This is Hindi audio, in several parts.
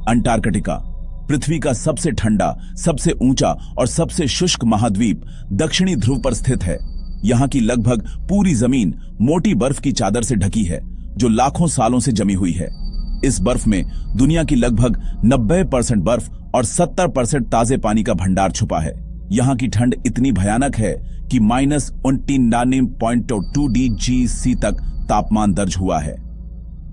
अंटार्कटिका पृथ्वी का सबसे ठंडा, सबसे ऊंचा और सबसे शुष्क महाद्वीप दक्षिणी ध्रुव पर स्थित है। यहाँ की लगभग पूरी जमीन मोटी बर्फ की चादर से ढकी है, जो लाखों सालों से जमी हुई है। इस बर्फ में दुनिया की लगभग 90% बर्फ और 70% ताजे पानी का भंडार छुपा है। यहाँ की ठंड इतनी भयानक है कि -99.2 डिग्री तक तापमान दर्ज हुआ है।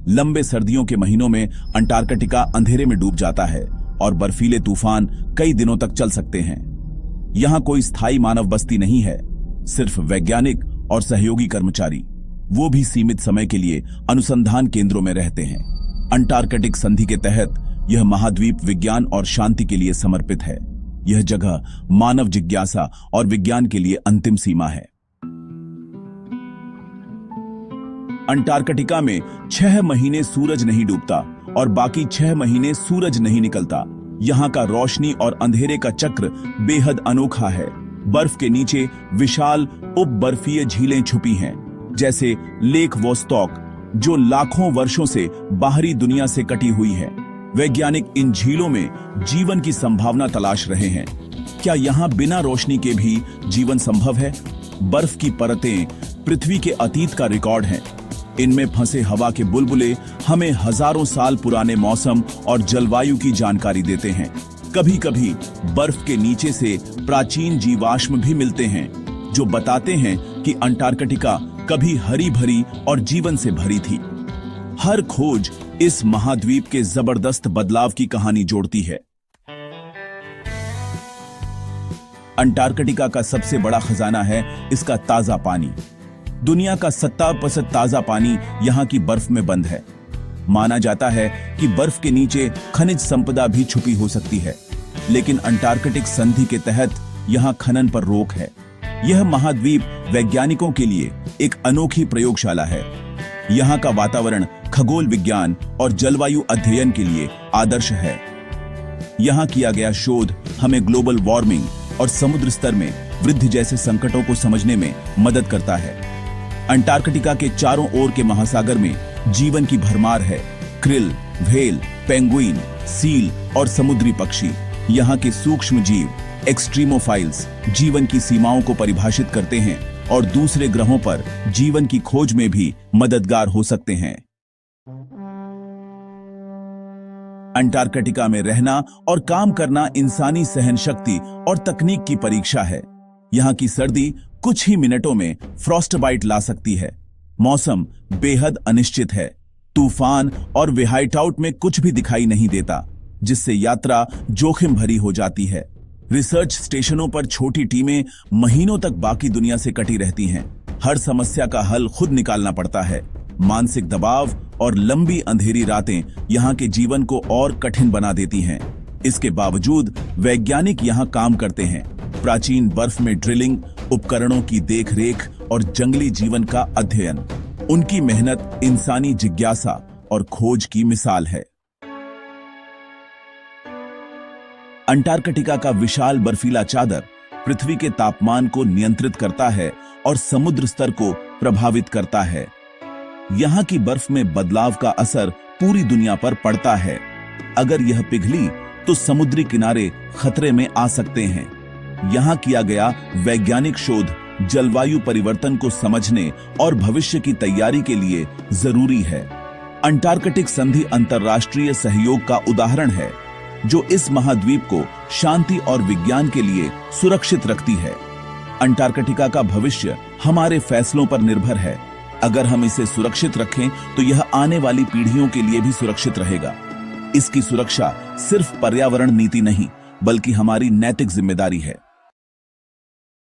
लंबे सर्दियों के महीनों में अंटार्कटिका अंधेरे में डूब जाता है और बर्फीले तूफान कई दिनों तक चल सकते हैं। यहाँ कोई स्थायी मानव बस्ती नहीं है, सिर्फ वैज्ञानिक और सहयोगी कर्मचारी, वो भी सीमित समय के लिए अनुसंधान केंद्रों में रहते हैं। अंटार्कटिक संधि के तहत यह महाद्वीप विज्ञान और शांति के लिए समर्पित है। यह जगह मानव जिज्ञासा और विज्ञान के लिए अंतिम सीमा है। अंटार्कटिका में 6 महीने सूरज नहीं डूबता और बाकी 6 महीने सूरज नहीं निकलता। यहाँ का रोशनी और अंधेरे का चक्र बेहद अनोखा है। बर्फ के नीचे विशाल उपबर्फीय झीलें छुपी हैं, जैसे लेक वोस्टॉक, जो लाखों वर्षों से बाहरी दुनिया से कटी हुई है। वैज्ञानिक इन झीलों में जीवन की संभावना तलाश रहे हैं। क्या यहाँ बिना रोशनी के भी जीवन संभव है? बर्फ की परतें पृथ्वी के अतीत का रिकॉर्ड हैं। इनमें फंसे हवा के बुलबुले हमें हजारों साल पुराने मौसम और जलवायु की जानकारी देते हैं। कभी कभी बर्फ के नीचे से प्राचीन जीवाश्म भी मिलते हैं, जो बताते हैं कि अंटार्कटिका कभी हरी भरी और जीवन से भरी थी। हर खोज इस महाद्वीप के जबरदस्त बदलाव की कहानी जोड़ती है। अंटार्कटिका का सबसे बड़ा खजाना है इसका ताजा पानी। दुनिया का 70% ताजा पानी यहाँ की बर्फ में बंद है। माना जाता है कि बर्फ के नीचे खनिज संपदा भी छुपी हो सकती है, लेकिन अंटार्कटिक संधि के तहत यहाँ खनन पर रोक है। यह महाद्वीप वैज्ञानिकों के लिए एक अनोखी प्रयोगशाला है। यहाँ का वातावरण खगोल विज्ञान और जलवायु अध्ययन के लिए आदर्श है। यहाँ किया गया शोध हमें ग्लोबल वार्मिंग और समुद्र स्तर में वृद्धि जैसे संकटों को समझने में मदद करता है। अंटार्कटिका के चारों ओर के महासागर में जीवन की भरमार है। क्रिल, व्हेल, पेंगुइन, सील और समुद्री पक्षी, यहाँ के सूक्ष्म जीव एक्सट्रीमोफाइल्स जीवन की सीमाओं को परिभाषित करते हैं और दूसरे ग्रहों पर जीवन की खोज में भी मददगार हो सकते हैं। अंटार्कटिका में रहना और काम करना इंसानी सहन शक्ति और तकनीक की परीक्षा है। यहाँ की सर्दी कुछ ही मिनटों में फ्रॉस्टबाइट ला सकती है। मौसम बेहद अनिश्चित है। तूफान और व्हाइटआउट में कुछ भी दिखाई नहीं देता, जिससे यात्रा जोखिम भरी हो जाती है। रिसर्च स्टेशनों पर छोटी टीमें महीनों तक बाकी दुनिया से कटी रहती हैं। हर समस्या का हल खुद निकालना पड़ता है। मानसिक दबाव और लंबी अंधेरी रातें यहाँ के जीवन को और कठिन बना देती हैं। इसके बावजूद वैज्ञानिक यहाँ काम करते हैं। प्राचीन बर्फ में ड्रिलिंग, उपकरणों की देखरेख और जंगली जीवन का अध्ययन। उनकी मेहनत इंसानी जिज्ञासा और खोज की मिसाल है। अंटार्कटिका का विशाल बर्फीला चादर पृथ्वी के तापमान को नियंत्रित करता है और समुद्र स्तर को प्रभावित करता है। यहाँ की बर्फ में बदलाव का असर पूरी दुनिया पर पड़ता है। अगर यह पिघली तो समुद्री किनारे खतरे में आ सकते हैं। यहाँ किया गया वैज्ञानिक शोध जलवायु परिवर्तन को समझने और भविष्य की तैयारी के लिए जरूरी है। अंटार्कटिक संधि अंतर्राष्ट्रीय सहयोग का उदाहरण है, जो इस महाद्वीप को शांति और विज्ञान के लिए सुरक्षित रखती है। अंटार्कटिका का भविष्य हमारे फैसलों पर निर्भर है। अगर हम इसे सुरक्षित रखें तो यह आने वाली पीढ़ियों के लिए भी सुरक्षित रहेगा। इसकी सुरक्षा सिर्फ पर्यावरण नीति नहीं, बल्कि हमारी नैतिक जिम्मेदारी है।